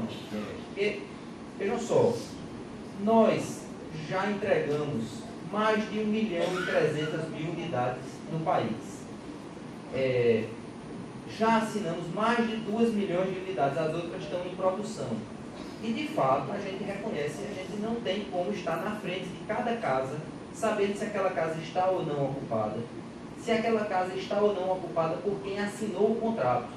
não. Porque, vejam só, nós já entregamos mais de 1.300.000 unidades no país. Já assinamos mais de 2 milhões de unidades, as outras estão em produção. E, de fato, a gente reconhece que a gente não tem como estar na frente de cada casa, sabendo se aquela casa está ou não ocupada, se aquela casa está ou não ocupada por quem assinou o contrato.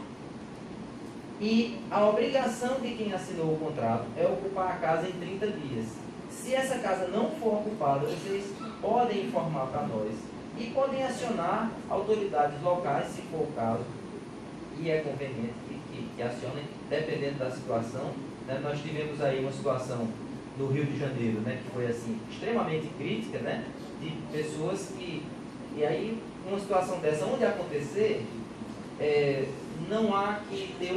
E a obrigação de quem assinou o contrato é ocupar a casa em 30 dias. Se essa casa não for ocupada, vocês podem informar para nós e podem acionar autoridades locais, se for o caso, e é conveniente que acionem, dependendo da situação. Né? Nós tivemos aí uma situação no Rio de Janeiro, né, que foi assim, extremamente crítica, né, de pessoas que... E aí, uma situação dessa, onde acontecer, não há que ter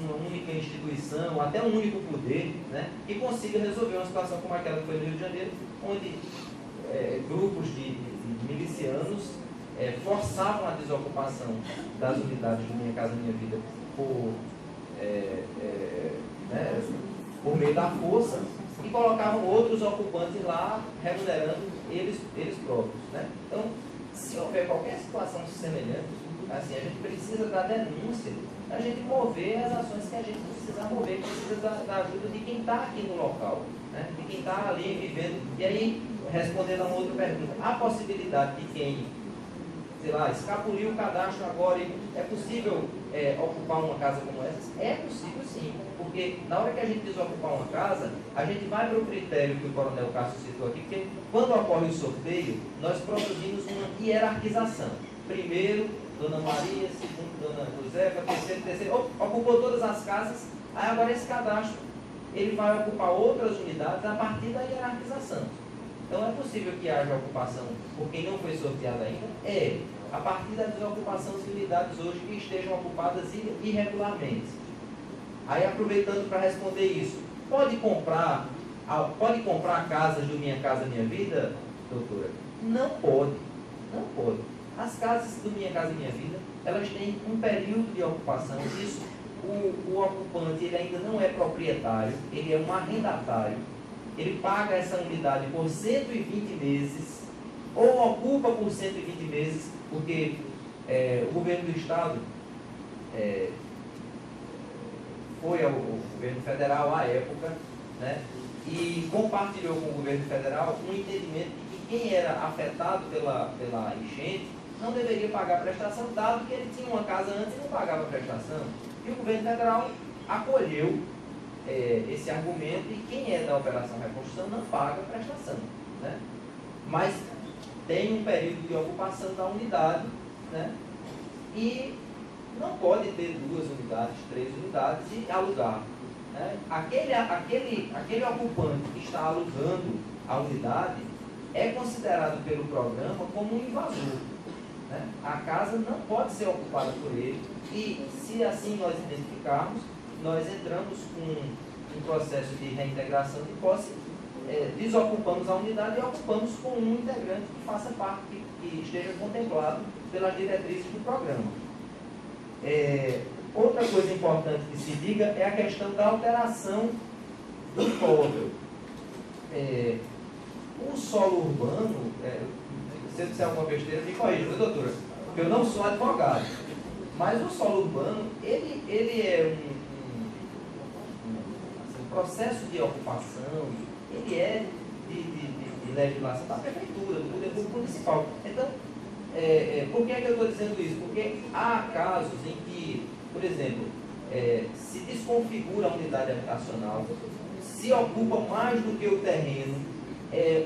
uma única instituição, até um único poder, né, que consiga resolver uma situação como aquela que foi no Rio de Janeiro, onde grupos de milicianos forçavam a desocupação das unidades de Minha Casa Minha Vida por meio da força, e colocavam outros ocupantes lá, remunerando eles próprios. Né? Então, se houver qualquer situação semelhante, assim, a gente precisa da denúncia, a gente mover as ações que a gente precisa mover, precisa da ajuda de quem está aqui no local, né? De quem está ali vivendo. E aí, respondendo a uma outra pergunta, há possibilidade de quem, sei lá, escapuliu o cadastro agora, e é possível ocupar uma casa como essa? É possível, sim, porque na hora que a gente desocupar uma casa, a gente vai para o critério que o Coronel Cássio citou aqui, porque quando ocorre o sorteio, nós produzimos uma hierarquização. Primeiro, Dona Maria, segundo, Dona Josefa, terceiro, ocupou todas as casas, aí agora esse cadastro, ele vai ocupar outras unidades a partir da hierarquização. Então é possível que haja ocupação por quem não foi sorteado ainda? A partir da desocupação de unidades hoje que estejam ocupadas irregularmente. Aí, aproveitando para responder isso, pode comprar casas do Minha Casa Minha Vida, doutora? Não pode. Não pode. As casas do Minha Casa Minha Vida, elas têm um período de ocupação. Isso, o ocupante, ele ainda não é proprietário, ele é um arrendatário. Ele paga essa unidade por 120 meses, ou ocupa por 120 meses, porque o governo do Estado foi ao governo federal à época, né, e compartilhou com o governo federal um entendimento de que quem era afetado pela enchente não deveria pagar prestação, dado que ele tinha uma casa antes e não pagava prestação. E o governo federal acolheu esse argumento, e quem é da Operação Reconstrução não paga prestação, né? Mas tem um período de ocupação da unidade, né? E não pode ter 2 unidades, 3 unidades e alugar, né? Aquele ocupante que está alugando a unidade é considerado pelo programa como um invasor, né? A casa não pode ser ocupada por ele, e se assim nós identificarmos, nós entramos com um processo de reintegração de posse, desocupamos a unidade e ocupamos com um integrante que faça parte, que esteja contemplado pelas diretrizes do programa. Outra coisa importante que se diga é a questão da alteração do imóvel. O solo urbano, se eu disser alguma besteira, me corrija, viu, doutora? Porque eu não sou advogado. Mas o solo urbano, ele é um processo de ocupação, ele é de legislação da prefeitura, do poder público municipal. Então, por que é que eu estou dizendo isso? Porque há casos em que, por exemplo, se desconfigura a unidade habitacional, se ocupa mais do que o terreno,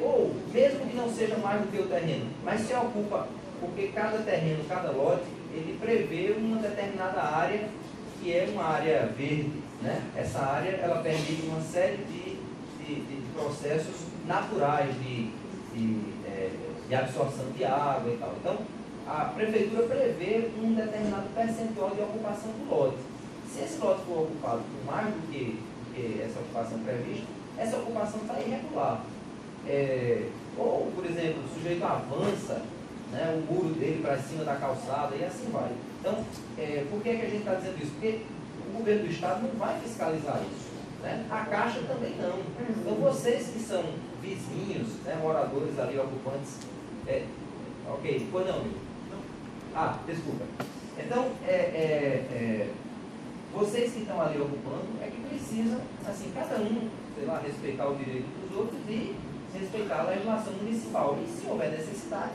ou mesmo que não seja mais do que o terreno, mas se ocupa, porque cada terreno, cada lote, ele prevê uma determinada área que é uma área verde, né? Essa área, ela permite uma série de processos naturais de absorção de água e tal. Então, a prefeitura prevê um determinado percentual de ocupação do lote. Se esse lote for ocupado por mais do que essa ocupação prevista, essa ocupação está irregular. Ou, por exemplo, o sujeito avança, né, o muro dele para cima da calçada e assim vai. Então, por que é que a gente está dizendo isso? Porque o governo do Estado não vai fiscalizar isso. né? A Caixa também não. Então vocês que são vizinhos, né, moradores ali, ocupantes, ok, foi não? Ah, desculpa. Então, vocês que estão ali ocupando é que precisam, assim, cada um, sei lá, respeitar o direito dos outros e respeitar a legislação municipal. E se houver necessidade,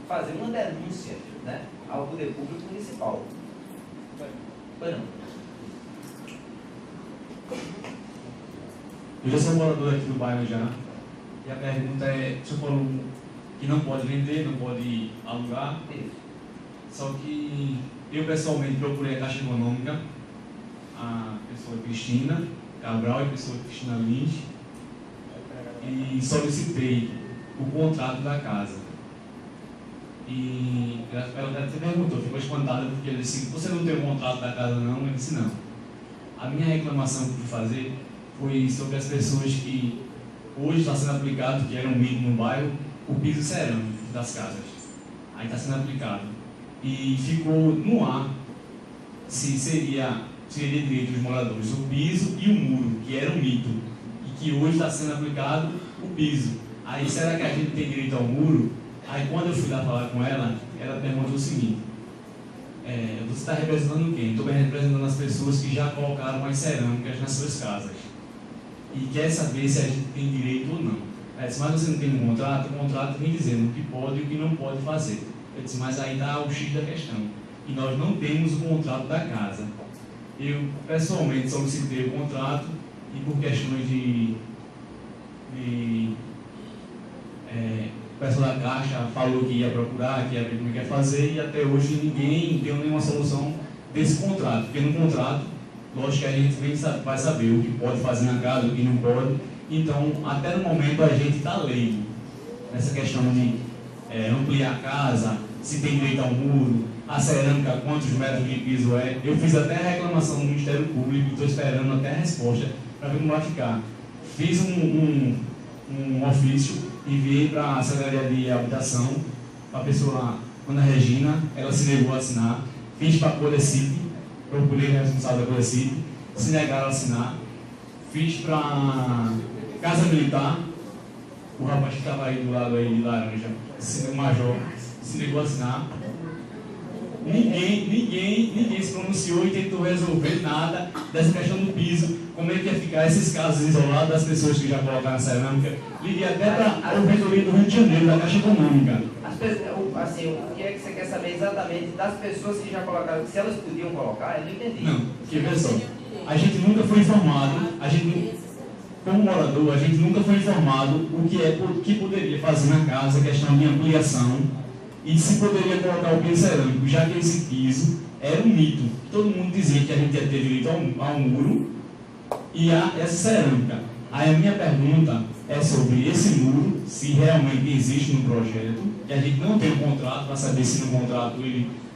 fazer uma denúncia, né, ao poder público municipal. Foi não? Eu já sou morador aqui do bairro já. E a pergunta é, o senhor falou que não pode vender, não pode alugar. Só que eu pessoalmente procurei a Caixa Econômica, a pessoa Cristina Cabral e a pessoa Cristina Lins, e solicitei o contrato da casa. E ela até perguntou, ficou espantada porque ela disse: você não tem o contrato da casa não? Eu disse: não. A minha reclamação que eu fui fazer foi sobre as pessoas que hoje está sendo aplicado, que era um mito no bairro, o piso cerâmico das casas. Aí está sendo aplicado. E ficou no ar se seria direito dos moradores o piso e o muro, que era um mito, e que hoje está sendo aplicado o piso. Aí, será que a gente tem direito ao muro? Aí, quando eu fui lá falar com ela, ela perguntou o seguinte: você está representando quem? Estou representando as pessoas que já colocaram as cerâmicas nas suas casas e quer saber se a gente tem direito ou não. Ela disse: mas você não tem um contrato? O contrato vem dizendo o que pode e o que não pode fazer. Eu disse: mas aí está o X da questão, e nós não temos o contrato da casa. Eu pessoalmente solicitei o contrato e, por questões o pessoal da Caixa falou que ia procurar, que ia ver como é que ia fazer, e até hoje ninguém deu nenhuma solução desse contrato, porque no contrato, lógico que a gente vai saber o que pode fazer na casa, o que não pode. Então, até no momento, a gente está leigo nessa questão de ampliar a casa, se tem direito ao muro, a cerâmica, quantos metros de piso é. Eu fiz até a reclamação no Ministério Público e estou esperando até a resposta para ver como vai ficar. Fiz um ofício, enviei para a Secretaria de Habitação, para a pessoa, Ana Regina, ela se negou a assinar. Fiz para a Codecip, procurei o responsável da Codecip, se negaram a assinar. Fiz para a Casa Militar, o rapaz que estava aí do lado aí de laranja, o major, se negou a assinar. Ninguém se pronunciou e tentou resolver nada dessa questão do piso, como é que ia ficar esses casos isolados das pessoas que já colocaram a cerâmica. Liguei até para a Ouvidoria do Rio de Janeiro, da Caixa Econômica. Assim, o que é que você quer saber exatamente das pessoas que já colocaram, se elas podiam colocar? Eu não entendi. Não, porque veja só, a gente nunca foi informado, como morador, a gente nunca foi informado o que poderia fazer na casa, questão de ampliação, e se poderia colocar o piso cerâmico, já que esse piso era um mito. Todo mundo dizia que a gente ia ter direito ao muro e a essa cerâmica. Aí a minha pergunta é sobre esse muro, se realmente existe no projeto, que a gente não tem um contrato para saber se no contrato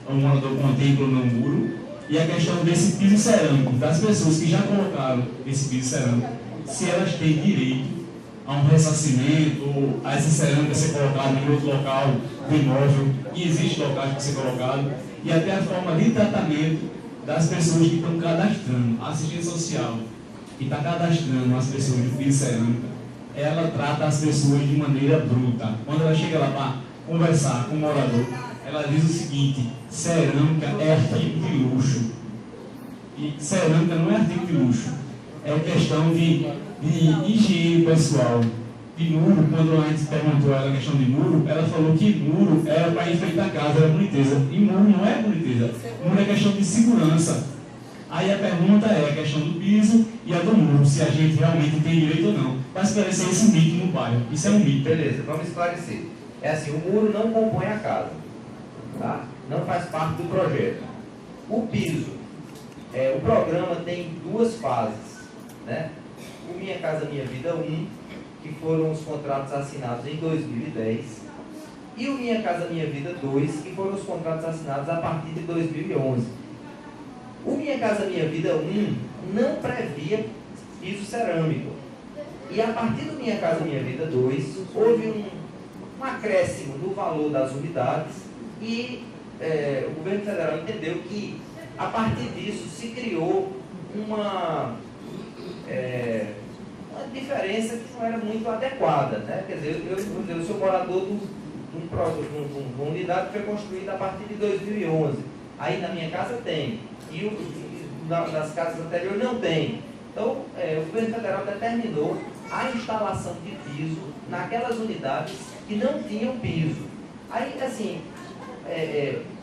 o morador contempla ou não o muro, e a questão desse piso cerâmico, das pessoas que já colocaram esse piso cerâmico, se elas têm direito a um ressarcimento, ou a essa cerâmica ser colocada em outro local do imóvel, e existe locais para ser colocado, e até a forma de tratamento das pessoas que estão cadastrando. A assistente social que está cadastrando as pessoas de piso cerâmica, ela trata as pessoas de maneira bruta. Quando ela chega lá para conversar com o morador, ela diz o seguinte: cerâmica é artigo de luxo. E cerâmica não é artigo de luxo, é questão de higiene pessoal. De muro, quando a gente perguntou ela a questão de muro, ela falou que muro era para enfeitar a casa, era boniteza. E muro não é boniteza, muro é questão de segurança. Aí a pergunta é a questão do piso e a do muro, se a gente realmente tem direito ou não. Para esclarecer esse mito no bairro. Isso é um mito. Beleza, vamos esclarecer. É assim, o muro não compõe a casa, tá? Não faz parte do projeto. O piso, o programa tem duas fases, né? O Minha Casa Minha Vida 1, que foram os contratos assinados em 2010, e o Minha Casa Minha Vida 2, que foram os contratos assinados a partir de 2011. O Minha Casa Minha Vida 1 não previa piso cerâmico, e a partir do Minha Casa Minha Vida 2, houve um acréscimo no valor das unidades, e o governo federal entendeu que, a partir disso, se criou diferença que não era muito adequada, né? Quer dizer, eu sou morador de uma unidade que foi construída a partir de 2011. Aí na minha casa tem, e nas casas anteriores não tem. Então, o governo federal determinou a instalação de piso naquelas unidades que não tinham piso. Aí, assim,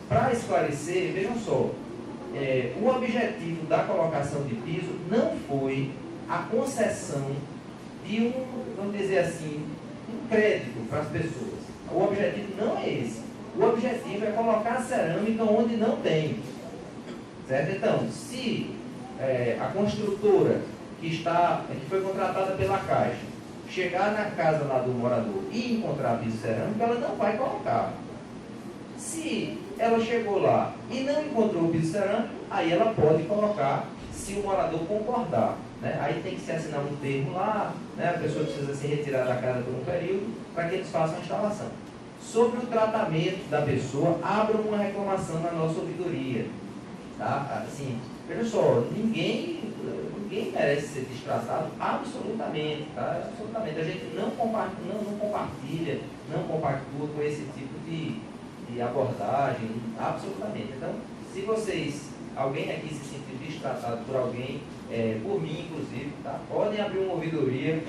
para esclarecer, vejam só, o objetivo da colocação de piso não foi a concessão de vamos dizer assim, um crédito para as pessoas. O objetivo não é esse. O objetivo é colocar a cerâmica onde não tem. Certo? Então, se a construtora que foi contratada pela Caixa chegar na casa lá do morador e encontrar piso cerâmico, ela não vai colocar. Se ela chegou lá e não encontrou o piso cerâmico, aí ela pode colocar se o morador concordar. Né? Aí tem que se assinar um termo lá, né? A pessoa precisa se retirar da casa por um período para que eles façam a instalação. Sobre o tratamento da pessoa, abram uma reclamação na nossa ouvidoria. Tá? Assim, veja só, ninguém merece ser destratado absolutamente. Tá? Absolutamente. A gente não compartilha, não compactua com esse tipo de abordagem, absolutamente. Então, se alguém aqui se sentir destratado por alguém, por mim inclusive, tá? Podem abrir uma ouvidoria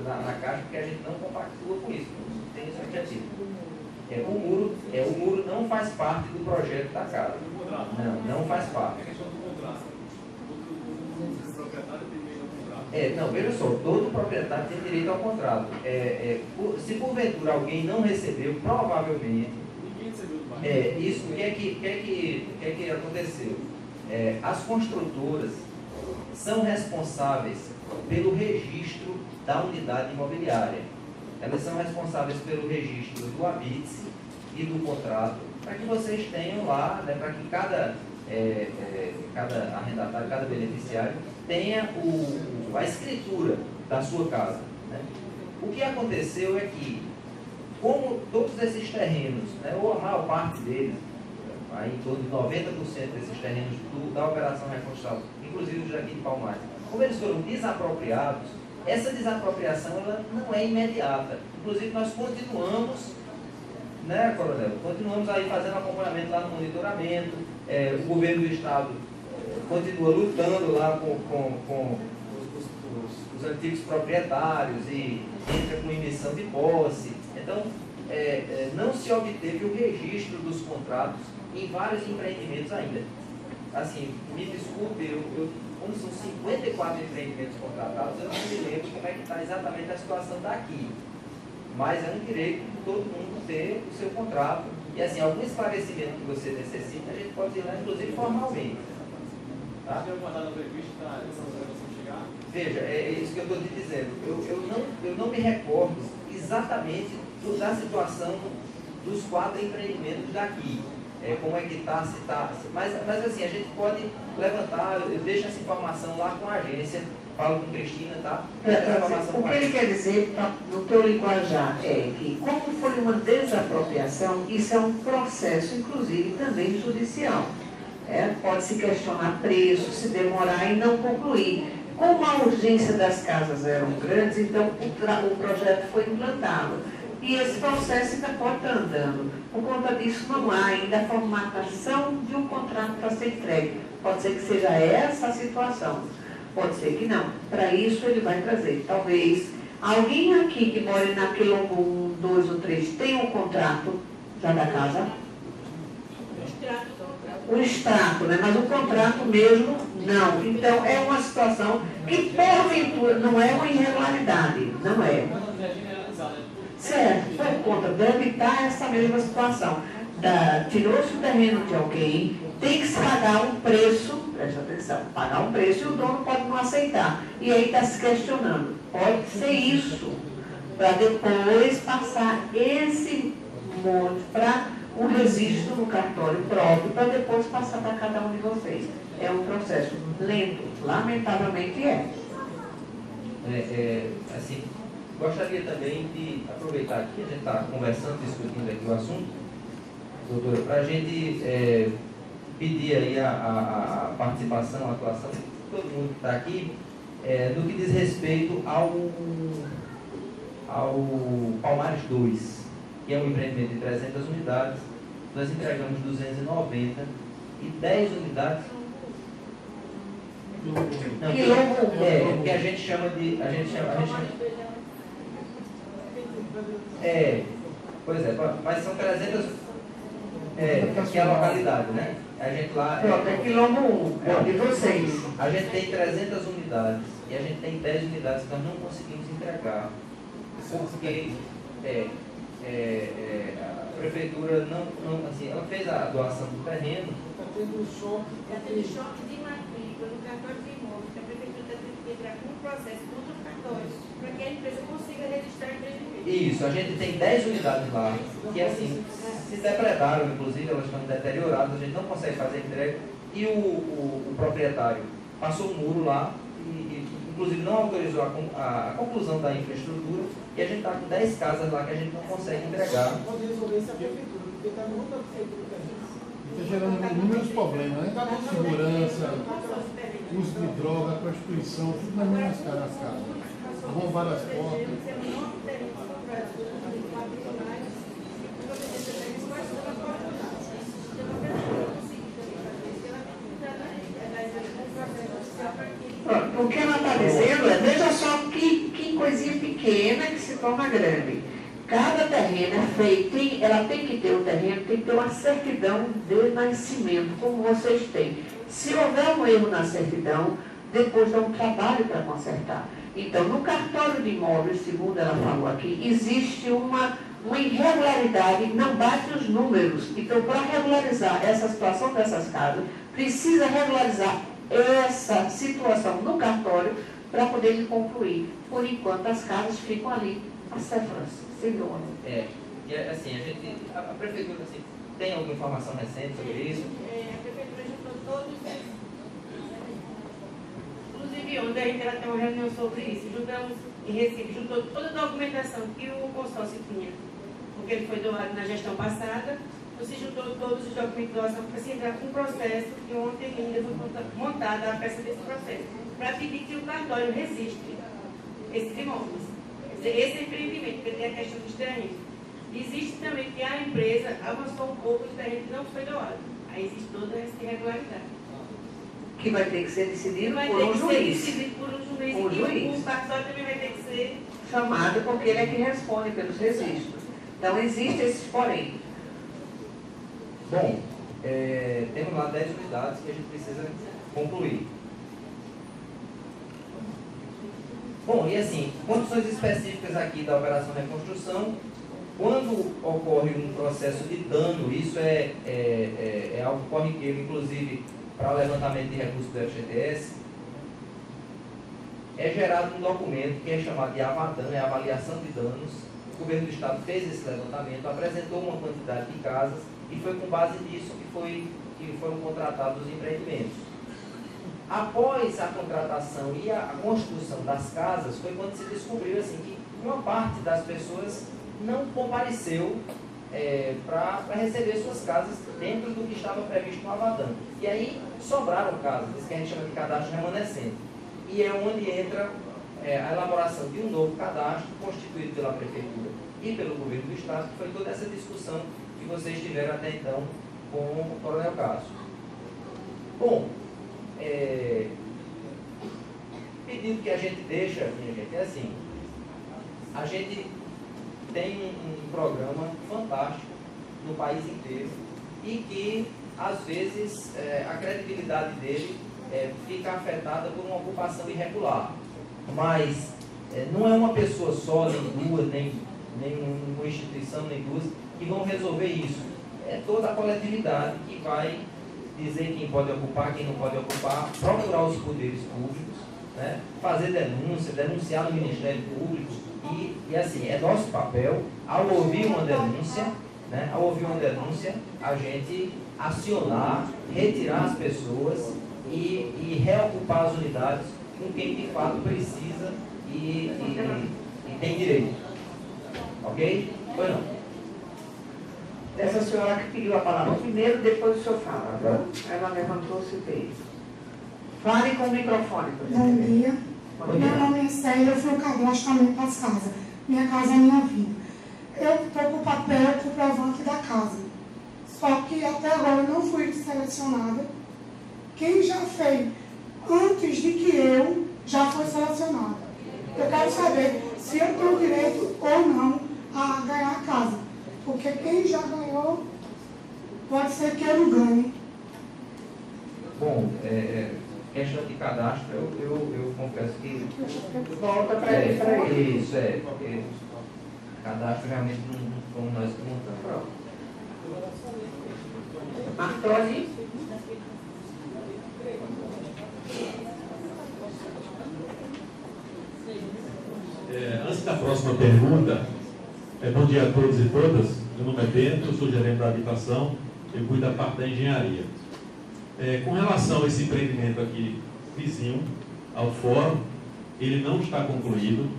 na Caixa, porque a gente não compactua com isso, não tem esse objetivo. O muro não faz parte do projeto da casa. Não faz parte. É questão do contrato. O proprietário tem direito ao contrato. Não, veja só, todo proprietário tem direito ao contrato. Se porventura alguém não recebeu, provavelmente. Ninguém recebeu do bairro. Isso, o que é que aconteceu? As construtoras são responsáveis pelo registro da unidade imobiliária. Elas são responsáveis pelo registro do habite e do contrato, para que vocês tenham lá, né, para que cada arrendatário, cada beneficiário tenha a escritura da sua casa. Né? O que aconteceu é que, como todos esses terrenos, né, ou a maior parte deles, aí em torno de 90% desses terrenos da Operação Reconstrução, inclusive o Jardim de Palmares, como eles foram desapropriados, essa desapropriação ela não é imediata. Inclusive nós continuamos, né, Coronel? Continuamos aí fazendo acompanhamento lá no monitoramento, o governo do Estado continua lutando lá com os antigos proprietários e entra com emissão de posse. Então, não se obteve o registro dos contratos em vários empreendimentos ainda. Assim, me desculpe, como são 54 empreendimentos contratados, eu não me lembro como é que está exatamente a situação daqui. Mas é um direito de todo mundo ter o seu contrato. E assim, algum esclarecimento que você necessita, a gente pode ir lá, inclusive formalmente. Tá? Tem uma data prevista para essa operação chegar? Veja, é isso que eu estou te dizendo. Eu não me recordo exatamente da situação dos 4 empreendimentos daqui. Como é que está, se está. Mas assim, a gente pode levantar, eu deixo essa informação lá com a agência, falo com Cristina, tá? O que ele quer dizer, no teu linguajar, é que, como foi uma desapropriação, isso é um processo, inclusive, também judicial. Pode-se questionar preço, se demorar e não concluir. Como a urgência das casas eram grandes, então o projeto foi implantado. E esse processo ainda pode estar andando. Por conta disso, não há ainda a formatação de um contrato para ser entregue. Pode ser que seja essa a situação. Pode ser que não. Para isso, ele vai trazer. Talvez alguém aqui que mora na quilombo 1, 2 ou 3 tenha um contrato já da casa? O extrato, né? Mas o contrato mesmo, não. Então, é uma situação que, porventura, não é uma irregularidade. Não é. Certo, por conta deve estar essa mesma situação. Tirou-se o terreno de alguém, tem que se pagar um preço, presta atenção, pagar um preço e o dono pode não aceitar. E aí está se questionando. Pode ser isso, para depois passar esse monte para um registro no cartório próprio, para depois passar para cada um de vocês. É um processo lento, lamentavelmente é. Assim, gostaria também de aproveitar aqui, a gente está conversando, discutindo aqui o assunto, doutora, para a gente pedir aí a participação, a atuação de todo mundo que está aqui, no que diz respeito ao Palmares 2, que é um empreendimento de 300 unidades, nós entregamos 290 e 10 unidades. Não, que a gente chama de. Pois é, mas são 300. Que é a localidade, né? A gente lá. Pronto, é quilombo 1, é o de vocês. A gente tem 300 unidades e a gente tem 10 unidades que nós não conseguimos entregar. Porque a prefeitura não assim, ela fez a doação do terreno. Está tendo um choque. Está tendo choque de matrícula no cartório de imóveis, que a prefeitura está tendo que entrar com um processo contra o cartório, para que a empresa consiga registrar empreendimento. Isso, a gente tem 10 unidades lá, que assim, se depredaram, inclusive, elas estão deterioradas, a gente não consegue fazer entrega, e o proprietário passou um muro lá, e inclusive não autorizou a conclusão da infraestrutura, e a gente está com 10 casas lá que a gente não consegue entregar. Pode resolver isso a prefeitura, porque está muito a prefeitura também. Está gerando inúmeros problemas, né? Segurança, uso de droga, prostituição, tudo nas mesmas casas. Roubar as portas. O que ela está dizendo é, veja só que coisinha pequena que se torna grande. Cada terreno é feito, ela tem que ter o terreno, tem que ter uma certidão de nascimento, como vocês têm. Se houver um erro na certidão, depois dá um trabalho para consertar. Então, no cartório de imóveis, segundo ela falou aqui, existe uma irregularidade, não bate os números. Então, para regularizar essa situação dessas casas, precisa regularizar essa situação no cartório para poder concluir. Por enquanto, as casas ficam ali, acéfalas, sem dono. E assim, a prefeitura assim, tem alguma informação recente sobre isso? A prefeitura juntou todos esses. Inclusive, ontem a gente ela tem uma reunião sobre isso. Juntamos em Recife, juntou toda a documentação que o consórcio tinha, porque ele foi doado na gestão passada. Você juntou todos os documentos de doação para se entrar com um processo, e ontem ainda foi montada a peça desse processo, para pedir que o cartório registre esses imóveis. Quer dizer, esse empreendimento, porque tem a questão dos terrenos. Existe também que a empresa avançou um pouco, o terreno não foi doado. Aí existe toda essa irregularidade. Que vai ter que ser decidido Vai por ter um que ser juiz. decidido por um juiz. Um E juiz. o cartório também vai ter que ser Chamado porque ele é que responde pelos registros. Então, existe esse porém. Bom, temos lá 10 unidades que a gente precisa concluir. Bom, e assim, condições específicas aqui da operação de reconstrução, quando ocorre um processo de dano, isso é algo corriqueiro, inclusive para o levantamento de recursos do FGTS, é gerado um documento que é chamado de AVADAN, é Avaliação de Danos. O governo do Estado fez esse levantamento, apresentou uma quantidade de casas e foi com base nisso que foram contratados os empreendimentos. Após a contratação e a construção das casas, foi quando se descobriu assim, que uma parte das pessoas não compareceu para receber suas casas dentro do que estava previsto no AVADAN. E aí sobraram casas, isso que a gente chama de cadastro remanescente. E é onde entra a elaboração de um novo cadastro, constituído pela Prefeitura e pelo Governo do Estado, que foi toda essa discussão que vocês tiveram até então com o Coronel Cássio. Bom, pedido que a gente deixa, minha gente, é assim, a gente tem um programa fantástico no país inteiro e que, às vezes, a credibilidade dele fica afetada por uma ocupação irregular. Mas não é uma pessoa só, nem duas, nem uma instituição, nem duas, que vão resolver isso. É toda a coletividade que vai dizer quem pode ocupar, quem não pode ocupar, procurar os poderes públicos, né? Fazer denúncia, denunciar no Ministério Público e assim, é nosso papel, ao ouvir uma denúncia, né? Ao ouvir uma denúncia, a gente acionar, retirar as pessoas e reocupar as unidades com quem de fato precisa e tem direito. Ok? Pois não. Essa senhora que pediu a palavra primeiro, depois o senhor fala. Ela levantou-se e veio. Fale com o microfone, por Bom exemplo. dia. Meu nome é Célia, eu fui o cadastro também para as casas. Minha casa é minha vida. Eu estou com o papel comprovante da casa. Só que até agora eu não fui selecionada. Quem já fez antes de que eu já foi selecionada. Eu quero saber se eu tenho direito ou não a ganhar a casa. Porque quem já ganhou, pode ser que eu não ganhe. Bom, questão de cadastro, eu confesso que... Volta para ele. Isso, porque cadastro realmente não fomos nós que montamos. Martoni? Antes da próxima pergunta, bom dia a todos e todas. Meu nome é Bento, eu sou gerente da habitação, eu cuido da parte da engenharia. Com relação a esse empreendimento aqui vizinho ao fórum, ele não está concluído,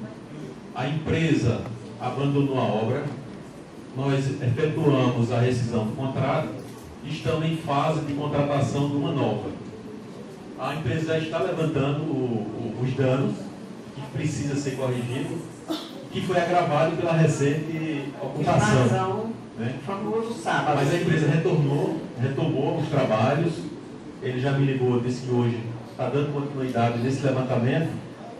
a empresa abandonou a obra, nós efetuamos a rescisão do contrato e estamos em fase de contratação de uma nova. A empresa já está levantando os danos que precisa ser corrigido, que foi agravado pela recente ocupação. Invasão, né? famoso sábado. Mas a empresa retomou os trabalhos, ele já me ligou, disse que hoje está dando continuidade nesse levantamento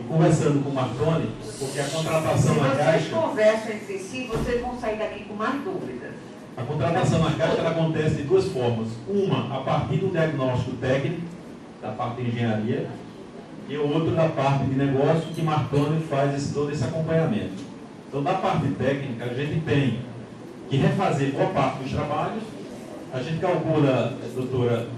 e conversando com o Martoni, porque a contratação na Se Caixa... vocês conversam entre si, vocês vão sair daqui com mais dúvidas. A contratação na Caixa ela acontece de duas formas. Uma, a partir do diagnóstico técnico, da parte de engenharia, e o outro da parte de negócio, que Martoni faz todo esse acompanhamento. Então, da parte técnica, a gente tem que refazer boa parte dos trabalhos. A gente calcula, doutora,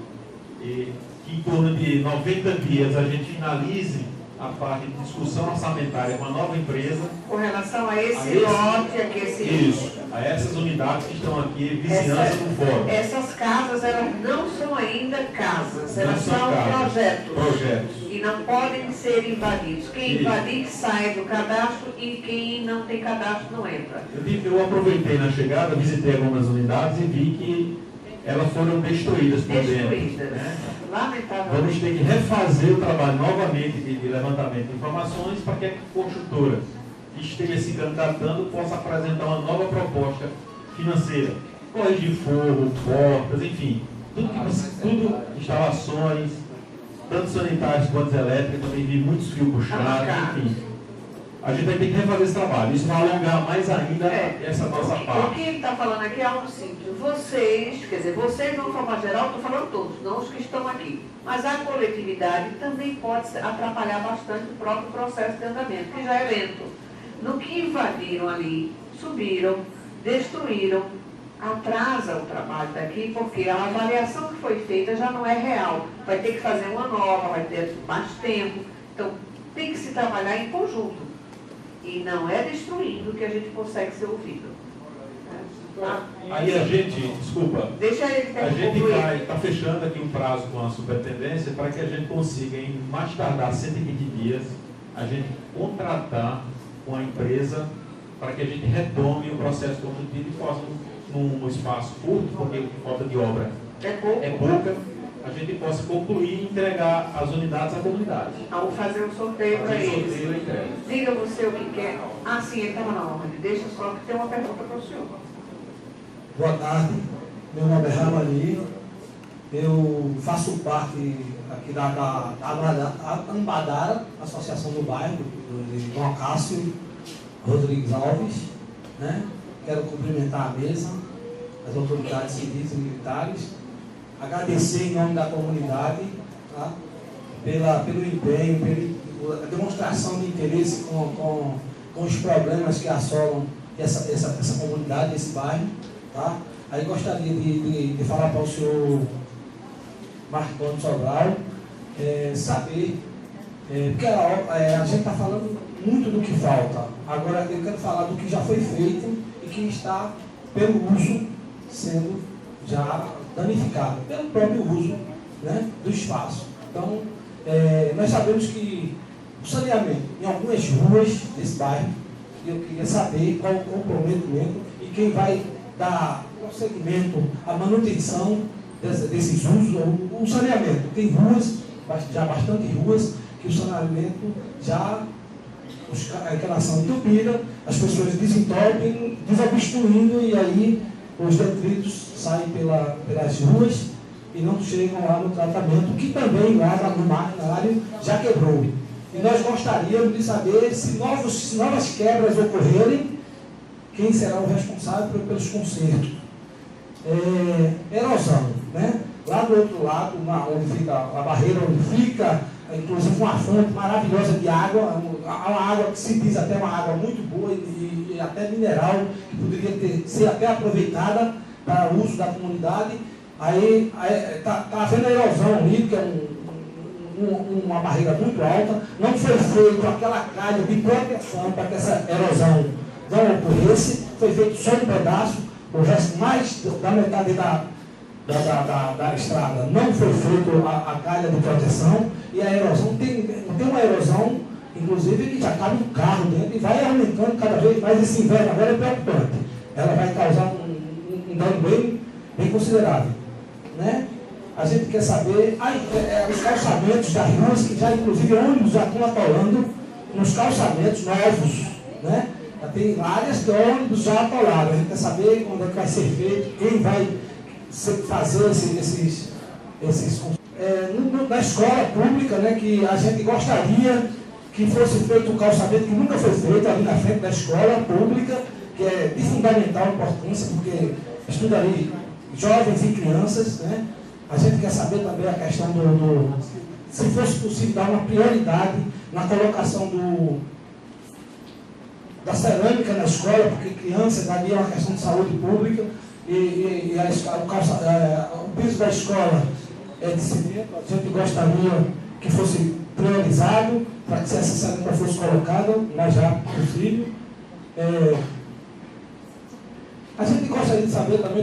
que em torno de 90 dias a gente finalize a parte de discussão orçamentária com a nova empresa. Com relação a esse lote aqui, Isso, a essas unidades que estão aqui, vizinhança do fórum. Essas casas, elas não são ainda casas, elas são projetos. E não podem ser invadidos. Quem invadir sai do cadastro e quem não tem cadastro não entra. Eu aproveitei na chegada, visitei algumas unidades e vi que elas foram destruídas por dentro. Né? Lamentavelmente. Vamos ter que refazer o trabalho novamente de levantamento de informações para que a construtora que esteja se candidatando possa apresentar uma nova proposta financeira. Corrigir forro, portas, enfim, tudo instalações, tanto sanitários quanto elétricas, também vi muitos fios puxados, enfim. A gente vai ter que refazer esse trabalho. Isso vai alongar mais ainda essa nossa parte. O que ele está falando aqui é algo simples. Vocês, quer dizer, vocês de uma forma geral, estou falando todos, não os que estão aqui. Mas a coletividade também pode atrapalhar bastante o próprio processo de andamento, que já é lento. No que invadiram ali, subiram, destruíram, atrasa o trabalho daqui, porque a avaliação que foi feita já não é real. Vai ter que fazer uma nova, vai ter mais tempo. Então, tem que se trabalhar em conjunto. E não é destruindo que a gente consegue ser ouvido. Aí a gente, desculpa, deixa ele a gente vai estar fechando aqui um prazo com a superintendência para que a gente consiga, em mais tardar 120 dias, a gente contratar com a empresa para que a gente retome o processo construtivo e possa, num espaço curto, porque falta de obra é pouca, a gente possa concluir e entregar as unidades à comunidade. Vamos fazer um sorteio para eles. Diga você o que quer. Ah, sim, ele estava na ordem. Deixa só que tem uma pergunta para o senhor. Boa tarde, meu nome é Ramani, eu faço parte aqui da Ambadara, Associação do Bairro, de João Cássio Rodrigues Alves, né? Quero cumprimentar a mesa, as autoridades civis e militares, agradecer em nome da comunidade, tá? Pelo empenho, pela demonstração de interesse com os problemas que assolam essa comunidade, esse bairro. Tá? Aí gostaria de falar para o senhor Martoni Sobral, saber, porque a gente está falando muito do que falta. Agora eu quero falar do que já foi feito e que está, pelo uso, sendo já danificado, pelo próprio uso, né, do espaço. Então, nós sabemos que o saneamento em algumas ruas desse bairro, eu queria saber qual o comprometimento e quem vai dar prosseguimento à manutenção desses usos, o saneamento. Tem ruas, já bastante ruas, que o saneamento já, a encanação entupida, as pessoas desentopem, desobstruindo, e aí os detritos saem pelas ruas e não chegam lá no tratamento, que também lá no maquinário já quebrou. E nós gostaríamos de saber se novas quebras ocorrerem, quem será o responsável pelos consertos. Erosão, né? Lá do outro lado, onde fica a barreira, onde fica, inclusive, uma fonte maravilhosa de água, uma água que se diz até uma água muito boa e até mineral, que poderia ser até aproveitada para o uso da comunidade. Aí está havendo a erosão ali, que é uma barreira muito alta, não foi feito aquela calha de proteção para que essa erosão não ocorresse, foi feito só um pedaço, o resto, mais da metade da estrada não foi feito a calha de proteção, e a erosão tem uma erosão, inclusive, que já cabe um carro dentro e vai aumentando cada vez mais. Esse inverno agora é preocupante, ela vai causar um dano bem considerável, né? A gente quer saber os calçamentos das ruas, que já, inclusive, ônibus já estão atolando nos calçamentos novos, né? Já tem áreas que ônibus já atolaram. A gente quer saber quando é que vai ser feito, quem vai fazer esses na escola pública, né, que a gente gostaria que fosse feito um calçamento que nunca foi feito ali na frente da escola pública, que é de fundamental importância, porque estuda ali jovens e crianças, né? A gente quer saber também a questão se fosse possível dar uma prioridade na colocação da cerâmica na escola, porque crianças ali é uma questão de saúde pública, e o piso da escola é de cimento. A gente gostaria que fosse priorizado para que essa cerâmica fosse colocada o mais rápido possível. A gente gostaria de saber também